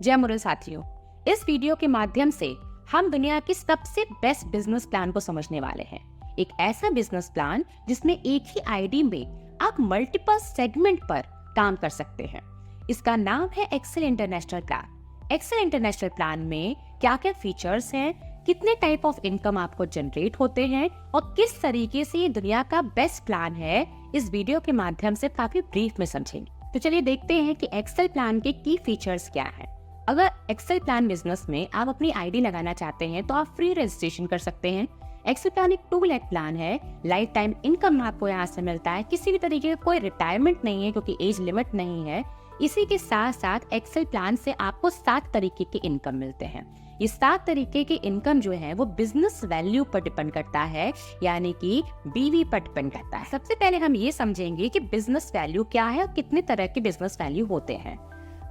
जय मुरल साथियों, इस वीडियो के माध्यम से हम दुनिया की सबसे बेस्ट बिजनेस प्लान को समझने वाले हैं। एक ऐसा बिजनेस प्लान जिसमें एक ही आईडी में आप मल्टीपल सेगमेंट पर काम कर सकते हैं। इसका नाम है Excel international plan. Excel international plan में क्या क्या फीचर्स हैं, कितने टाइप ऑफ इनकम आपको जनरेट होते हैं और किस तरीके से ये दुनिया का बेस्ट प्लान है, इस वीडियो के माध्यम से काफी ब्रीफ में समझेंगे। तो चलिए देखते हैं कि एक्सेल प्लान के की फीचर्स क्या हैं। अगर एक्सेल प्लान बिजनेस में आप अपनी आईडी लगाना चाहते हैं तो आप फ्री रजिस्ट्रेशन कर सकते हैं। एक्सेल प्लान एक 2 लाख प्लान है। लाइफ टाइम इनकम आपको यहाँ से मिलता है। किसी भी तरीके का कोई रिटायरमेंट नहीं है क्योंकि एज लिमिट नहीं है। इसी के साथ साथ एक्सेल प्लान से आपको 7 तरीके के इनकम मिलते हैं। ये 7 तरीके के इनकम जो है वो बिजनेस वैल्यू पर डिपेंड करता है, यानी कि बीवी पर डिपेंड करता है। सबसे पहले हम ये समझेंगे कि बिजनेस वैल्यू क्या है और कितने तरह के बिजनेस वैल्यू होते हैं।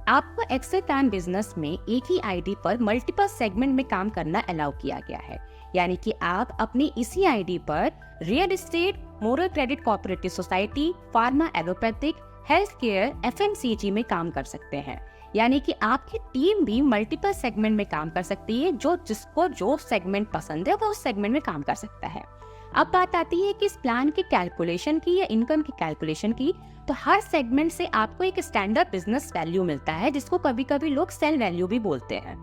आपको एक्सेल प्लान बिजनेस में एक ही आईडी पर मल्टीपल सेगमेंट में काम करना अलाउ किया गया है, यानी कि आप अपनी इसी आईडी पर real estate, moral credit cooperative society, pharma allopathic, health care, FMCG में काम कर सकते हैं। यानी कि आपकी टीम भी मल्टीपल सेगमेंट में काम कर सकती है। जिसको जो सेगमेंट पसंद है वो उस सेगमेंट में काम कर सकता है। अब बात आती है कि इस प्लान की कैलकुलेशन की या इनकम की कैलकुलेशन की, तो हर सेगमेंट से आपको एक स्टैंडर्ड बिजनेस वैल्यू मिलता है, जिसको कभी कभी लोग सेल वैल्यू भी बोलते हैं।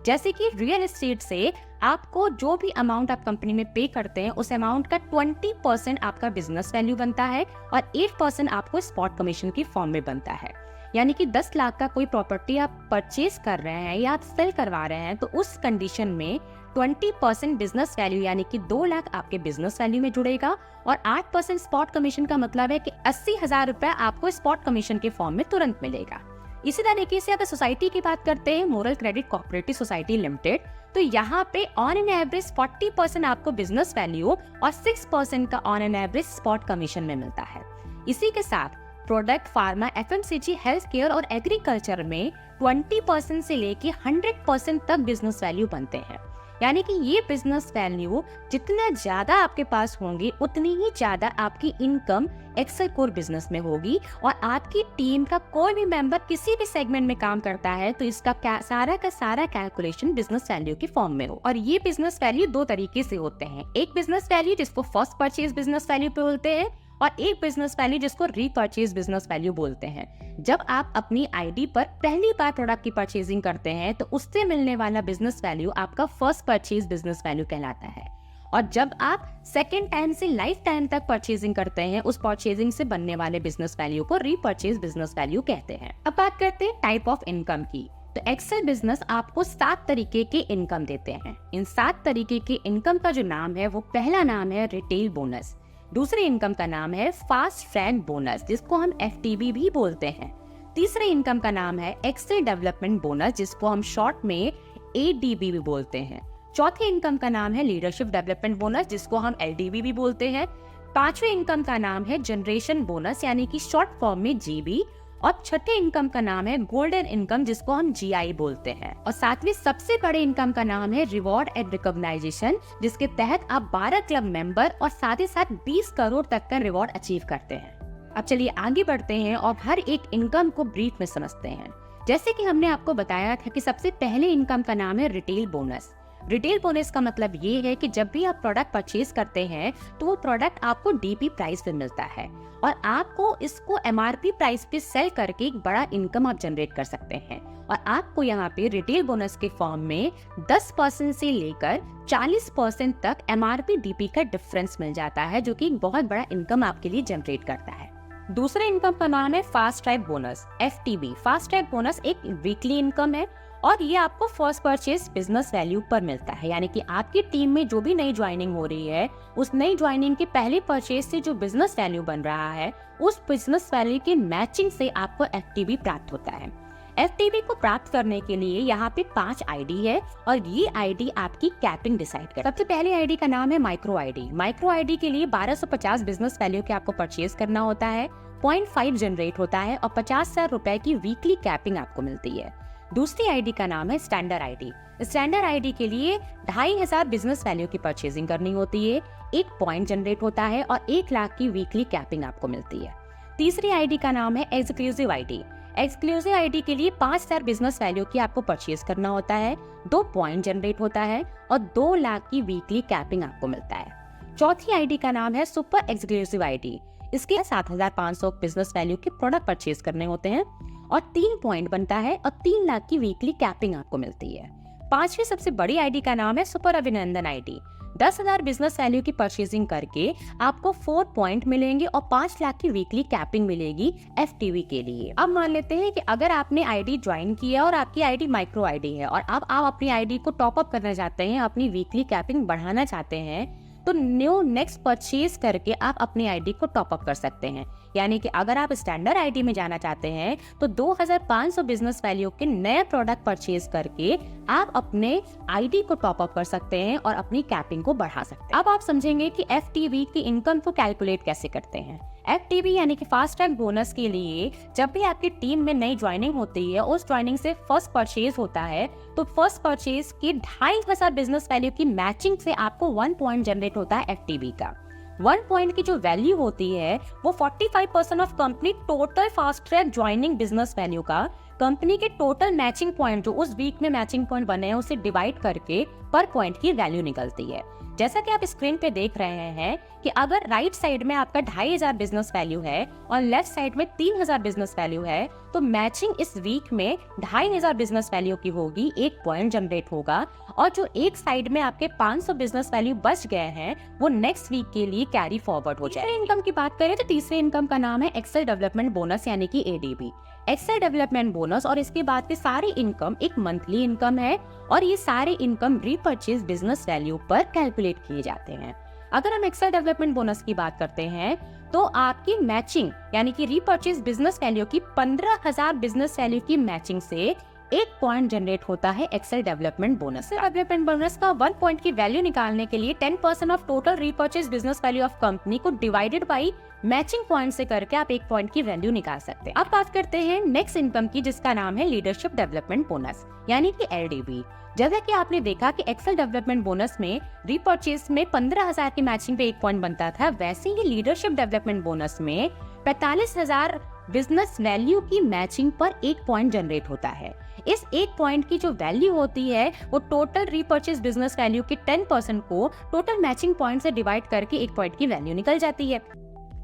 जैसे कि रियल एस्टेट से आपको जो भी अमाउंट आप कंपनी में पे करते हैं उस अमाउंट का 20% आपका बिजनेस वैल्यू बनता है और 8% आपको स्पॉट कमीशन की फॉर्म में बनता है। यानी कि 10 लाख का कोई प्रॉपर्टी आप परचेज कर रहे हैं या आप सेल करवा रहे हैं तो उस कंडीशन में 20% बिजनेस वैल्यू यानी कि 2 लाख आपके बिजनेस वैल्यू में जुड़ेगा और 8% स्पॉट कमीशन का मतलब है कि 80,000 रुपए आपको स्पॉट कमीशन के फॉर्म में तुरंत मिलेगा। इसी तरीके से अगर सोसाइटी की बात करते हैं, moral credit cooperative society limited, तो यहाँ पे ऑन एन एवरेज 40% आपको बिजनेस वैल्यू और 6% का on an average spot commission में मिलता है। इसी के साथ product, pharma, FMCG, health care और एग्रीकल्चर में 20% से लेके 100% तक बिजनेस वैल्यू बनते हैं। यानी कि ये बिजनेस वैल्यू जितना ज्यादा आपके पास होंगी उतनी ही ज्यादा आपकी इनकम एक्सेल कोर बिजनेस में होगी। और आपकी टीम का कोई भी मेंबर किसी भी सेगमेंट में काम करता है तो इसका सारा का सारा कैलकुलेशन बिजनेस वैल्यू के फॉर्म में हो। और ये बिजनेस वैल्यू 2 तरीके से होते हैं। एक बिजनेस वैल्यू जिसको फर्स्ट परचेज बिजनेस वैल्यू पे बोलते हैं और एक बिजनेस वैल्यू जिसको रीपरचेज बिजनेस वैल्यू बोलते हैं। जब आप अपनी आईडी पर पहली बार प्रोडक्ट की परचेजिंग करते हैं तो उससे मिलने वाला बिजनेस वैल्यू आपका फर्स्ट परचेज बिजनेस वैल्यू कहलाता है। और जब आप सेकेंड टाइम से लाइफ टाइम तक परचेजिंग करते हैं उस परचेजिंग से बनने वाले बिजनेस वैल्यू को रीपरचेज बिजनेस वैल्यू कहते हैं। अब बात करते हैं टाइप ऑफ इनकम की। तो एक्सेल बिजनेस आपको 7 तरीके के इनकम देते हैं। इन 7 तरीके के इनकम का जो नाम है वो पहला नाम है रिटेल बोनस। दूसरे इनकम का नाम है फास्ट ट्रैक बोनस, जिसको हम एफटीबी भी बोलते हैं। तीसरे इनकम का नाम है एक्सेल डेवलपमेंट बोनस, जिसको हम शॉर्ट में एडीबी भी बोलते हैं। चौथे इनकम का नाम है लीडरशिप डेवलपमेंट बोनस, जिसको हम एलडीबी भी बोलते हैं। पांचवे इनकम का नाम है जनरेशन बोनस, यानी कि शॉर्ट फॉर्म में जीबी। और छठे इनकम का नाम है गोल्डन इनकम, जिसको हम जीआई बोलते हैं। और सातवें सबसे बड़े इनकम का नाम है रिवॉर्ड एंड रिकॉग्नाइजेशन, जिसके तहत आप 12 क्लब मेंबर और साथ ही साथ 20 करोड़ तक का रिवॉर्ड अचीव करते हैं। अब चलिए आगे बढ़ते हैं और हर एक इनकम को ब्रीफ में समझते हैं। जैसे कि हमने आपको बताया था कि सबसे पहले इनकम का नाम है रिटेल बोनस। रिटेल बोनस का मतलब ये है कि जब भी आप प्रोडक्ट परचेज करते हैं तो वो प्रोडक्ट आपको डीपी प्राइस पे मिलता है और आपको इसको एमआरपी प्राइस पे सेल करके एक बड़ा इनकम आप जनरेट कर सकते हैं। और आपको यहाँ पे रिटेल बोनस के फॉर्म में 10% से लेकर 40% तक एमआरपी डीपी का डिफरेंस मिल जाता है, जो कि एक बहुत बड़ा इनकम आपके लिए जनरेट करता है। दूसरे इनकम का नाम है fast track bonus, FTB. Fast track bonus एक वीकली इनकम है और ये आपको फर्स्ट परचेज बिजनेस वैल्यू पर मिलता है। यानी कि आपकी टीम में जो भी नई ज्वाइनिंग हो रही है उस नई ज्वाइनिंग के पहले परचेज से जो बिजनेस वैल्यू बन रहा है उस बिजनेस वैल्यू की मैचिंग से आपको एफटीबी प्राप्त होता है। एफटीबी को प्राप्त करने के लिए यहाँ पे 5 आईडी है और ये आईडी आपकी कैपिंग डिसाइड कर। सबसे पहले आईडी का नाम है माइक्रो आईडी। माइक्रो आईडी के लिए 1250 बिजनेस वैल्यू के आपको परचेज करना होता है, 0.5 जनरेट होता है और 50,000 रुपए की वीकली कैपिंग आपको मिलती है। दूसरी आईडी का नाम है स्टैंडर्ड आईडी। स्टैंडर्ड आईडी के लिए 2,500 बिजनेस वैल्यू की परचेजिंग करनी होती है, 1 पॉइंट जनरेट होता है और 1 लाख की वीकली कैपिंग आपको मिलती है। तीसरी आईडी का नाम है एक्सक्लूसिव आईडी। एक्सक्लूसिव आईडी के लिए 5 स्टार बिजनेस वैल्यू की आपको परचेज करना होता है, 2 पॉइंट जनरेट होता है और 2 लाख की वीकली कैपिंग आपको मिलता है। चौथी आईडी का नाम है सुपर एक्सक्लूसिव आईडी। इसके 7,500 बिजनेस वैल्यू के प्रोडक्ट परचेज करने होते हैं और 3 पॉइंट बनता है और 3 लाख की वीकली कैपिंग आपको मिलती है। पांचवी सबसे बड़ी आईडी का नाम है सुपर अभिनंदन आईडी। 10,000 बिजनेस वैल्यू की परचेजिंग करके आपको 4 पॉइंट मिलेंगे और 5 लाख की वीकली कैपिंग मिलेगी FTV के लिए। अब मान लेते हैं कि अगर आपने आईडी ज्वाइन किया और आपकी आईडी माइक्रो आईडी है और अब आप अपनी आईडी को टॉप अप करना चाहते हैं, अपनी वीकली कैपिंग बढ़ाना चाहते हैं, तो न्यू नेक्स्ट परचेज करके आप अपनी आईडी को टॉप अप कर सकते हैं। यानी कि अगर आप स्टैंडर्ड आईडी में जाना चाहते हैं तो 2,500 बिजनेस वैल्यू के नए प्रोडक्ट परचेज करके आप अपने आईडी को टॉप अप कर सकते हैं और अपनी कैपिंग को बढ़ा सकते हैं। अब आप समझेंगे कि FTV की इनकम को कैलकुलेट कैसे करते हैं। FTV यानी कि फास्ट ट्रैक बोनस के लिए जब भी आपकी टीम में नई ज्वाइनिंग होती है, उस ज्वाइनिंग से फर्स्ट परचेज होता है, तो फर्स्ट परचेज की 2,500 बिजनेस वैल्यू की मैचिंग से आपको 1 पॉइंट जनरेट होता है FTV का। 1 पॉइंट की जो वैल्यू होती है वो 45% of company total fast track joining business value का कंपनी के टोटल मैचिंग पॉइंट जो उस वीक में मैचिंग पॉइंट बने हैं उसे डिवाइड करके पर पॉइंट की वैल्यू निकलती है। जैसा कि आप स्क्रीन पे देख रहे हैं कि अगर राइट साइड में आपका 2,500 बिजनेस वैल्यू है और लेफ्ट साइड में 3,000 बिजनेस वैल्यू है, तो मैचिंग इस वीक में 2,500 बिजनेस वैल्यू की होगी, 1 पॉइंट जनरेट होगा और जो एक साइड में आपके 500 बिजनेस वैल्यू बच गए हैं वो नेक्स्ट वीक के लिए कैरी फॉरवर्ड हो जाए। इनकम की बात करें तो तीसरे इनकम का नाम है एक्सेल डेवलपमेंट बोनस यानी कि ADB। एक्सेल डेवलपमेंट बोनस और इसके बाद के सारे इनकम एक मंथली इनकम है और ये सारे इनकम रीपरचेज बिजनेस वैल्यू पर कैलकुलेट किए जाते हैं। अगर हम एक्सेल डेवलपमेंट बोनस की बात करते हैं तो आपकी मैचिंग यानी कि रीपरचेज बिजनेस वैल्यू की 15,000 बिजनेस वैल्यू की मैचिंग से 1 पॉइंट जनरेट होता है Excel development bonus. Development bonus का 1 पॉइंट की वैल्यू निकालने के लिए 10% of total repurchase business value of company को डिवाइडेड बाई मैचिंग पॉइंट से करके आप 1 पॉइंट की वैल्यू निकाल सकते हैं। अब बात करते हैं नेक्स्ट इनकम की जिसका नाम है लीडरशिप डेवलपमेंट बोनस यानी कि LDB। जैसा कि आपने देखा कि एक्सेल डेवलपमेंट बोनस में रीपरचेज में 15,000 की मैचिंग पे 1 पॉइंट बनता था, वैसे ही लीडरशिप डेवलपमेंट बोनस में 45,000 बिजनेस वैल्यू की मैचिंग पर 1 पॉइंट जनरेट होता है। इस 1 पॉइंट की जो वैल्यू होती है वो टोटल रीपरचेज बिजनेस वैल्यू के 10% को टोटल मैचिंग पॉइंट से डिवाइड करके 1 पॉइंट की वैल्यू निकल जाती है।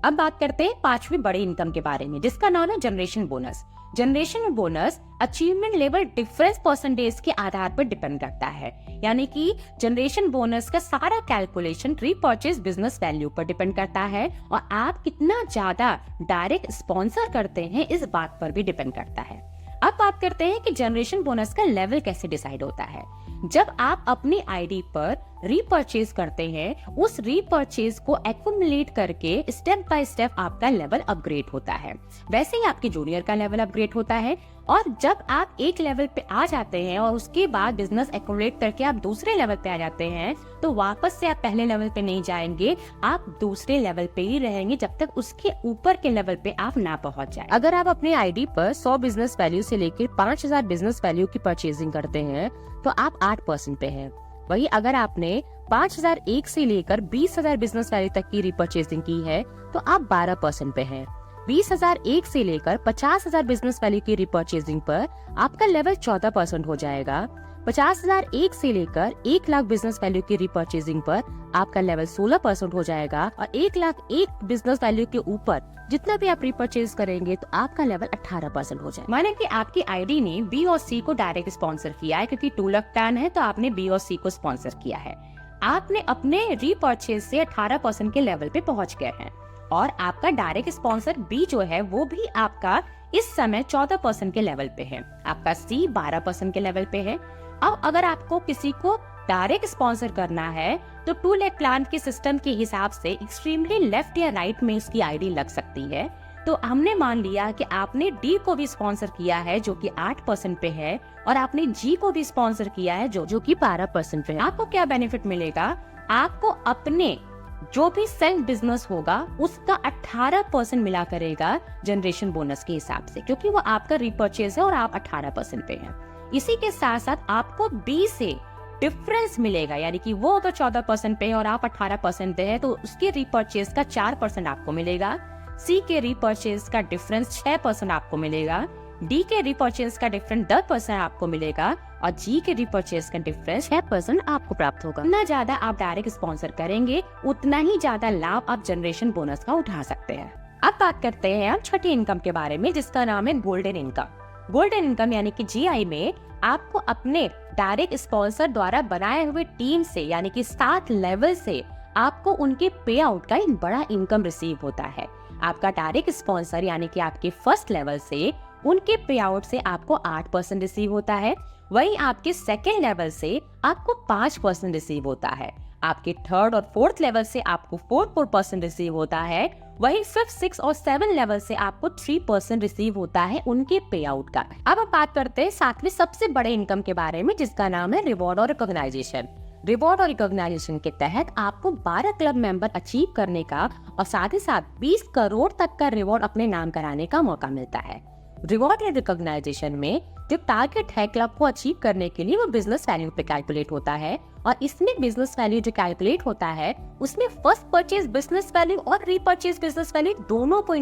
अब बात करते हैं पांचवी बड़े इनकम के बारे में जिसका नाम है generation bonus. Generation bonus achievement level difference percentage के आधार पर डिपेंड करता है, यानी कि जनरेशन बोनस का सारा कैलकुलेशन रीपरचेज बिजनेस वैल्यू पर डिपेंड करता है और आप कितना ज्यादा डायरेक्ट स्पॉन्सर करते हैं इस बात पर भी डिपेंड करता है। अब बात करते हैं कि जनरेशन बोनस का लेवल कैसे डिसाइड होता है। जब आप अपनी आईडी पर रीपरचेज करते हैं, उस रीपरचेज को एक्युमुलेट करके स्टेप बाय स्टेप आपका लेवल अपग्रेड होता है। वैसे ही आपके जूनियर का लेवल अपग्रेड होता है और जब आप एक लेवल पे आ जाते हैं और उसके बाद बिजनेस एक्युमुलेट करके आप दूसरे लेवल पे आ जाते हैं तो वापस से आप पहले लेवल पे नहीं जाएंगे, आप दूसरे लेवल पे ही रहेंगे जब तक उसके ऊपर के लेवल पे आप ना पहुंच जाए। अगर आप अपने आईडी पर 100 बिजनेस वैल्यू से लेकर 5,000 बिजनेस वैल्यू की परचेजिंग करते हैं तो आप 8% पे हैं। वही अगर आपने 5,001 से लेकर 20,000 बिजनेस वैल्यू तक की रिपर्चेसिंग की है तो आप 12% पे हैं। 20,001 से लेकर 50,000 बिजनेस वैल्यू की रिपर्चेसिंग पर आपका लेवल 14% हो जाएगा। 50,001 से लेकर 1 लाख बिजनेस वैल्यू की रिपर्चेसिंग पर आपका लेवल 16% हो जाएगा और 1,01,000 बिजनेस वैल्यू के ऊपर जितना भी आप रिपर्चेज करेंगे तो आपका लेवल 18% हो जाएगा। माने कि आपकी आईडी ने बी और सी को डायरेक्ट स्पॉन्सर किया है, क्योंकि 2 लाख प्लान है तो आपने बी और सी को स्पॉन्सर किया है। आपने अपने रिपर्चेज से 18% के लेवल पे पहुंच गए हैं और आपका डायरेक्ट स्पॉन्सर बी जो है वो भी आपका इस समय 14% के लेवल पे है, आपका सी 12% के लेवल पे है। अब अगर आपको किसी को डायरेक्ट स्पॉन्सर करना है तो 2 लाख प्लान के सिस्टम के हिसाब से एक्सट्रीमली लेफ्ट या राइट में इसकी आईडी लग सकती है। तो हमने मान लिया कि आपने डी को भी स्पॉन्सर किया है जो कि 8% पे है और आपने जी को भी स्पॉन्सर किया है जो कि 12% पे है। आपको क्या बेनिफिट मिलेगा? आपको अपने जो भी सेल्फ बिजनेस होगा उसका 18% मिला करेगा जनरेशन बोनस के हिसाब से, क्योंकि वो आपका रिपर्चेज है और आप 18% पे हैं। इसी के साथ साथ आपको बी से डिफरेंस मिलेगा, यानी कि वो अगर 14% पे है और आप 18% पे है तो उसके रिपर्चेज का 4% आपको मिलेगा। सी के रिपर्चेज का डिफरेंस 6% आपको मिलेगा। डी के रिपर्चेस का डिफरेंस 10% आपको मिलेगा और जी के रिपर्चेस का डिफरेंस 6% आपको प्राप्त होगा। जितना ज्यादा आप डायरेक्ट स्पॉन्सर करेंगे उतना ही ज्यादा लाभ आप जनरेशन बोनस का उठा सकते हैं। अब बात करते हैं हम छठी इनकम के बारे में, जिसका नाम है गोल्डन इनकम। गोल्डन इनकम यानी कि जीआई में आपको अपने डायरेक्ट स्पॉन्सर द्वारा बनाए हुए टीम से यानी कि 7 लेवल से आपको उनके पे आउट का एक बड़ा इनकम रिसीव होता है। आपका डायरेक्ट स्पॉन्सर यानी कि आपके फर्स्ट लेवल से उनके पे आउट से आपको 8% रिसीव होता है, वहीं आपके सेकेंड लेवल से आपको 5% रिसीव होता है, आपके थर्ड और फोर्थ लेवल से आपको 4% रिसीव होता है, वहीं 5th, 6th और 7th लेवल से आपको 3% रिसीव होता है उनके पे आउट का। अब हम बात करते हैं 7वें सबसे बड़े इनकम के बारे में, जिसका नाम है रिवॉर्ड और रिकॉग्नाइजेशन। रिवॉर्ड और रिकॉग्नाइजेशन के तहत आपको 12 क्लब मेंबर अचीव करने का और साथ ही साथ 20 करोड़ तक का रिवॉर्ड अपने नाम कराने का मौका मिलता है। रिवॉर्ड एंड रिकॉग्नाइजेशन में जो टारगेट है क्लब को अचीव करने के लिए वो बिजनेस वैल्यू पे कैलकुलेट होता है और इसमें बिजनेस वैल्यू जो कैलकुलेट होता है उसमें फर्स्ट परचेज बिजनेस वैल्यू और रीपरचेज बिजनेस वैल्यू दोनों को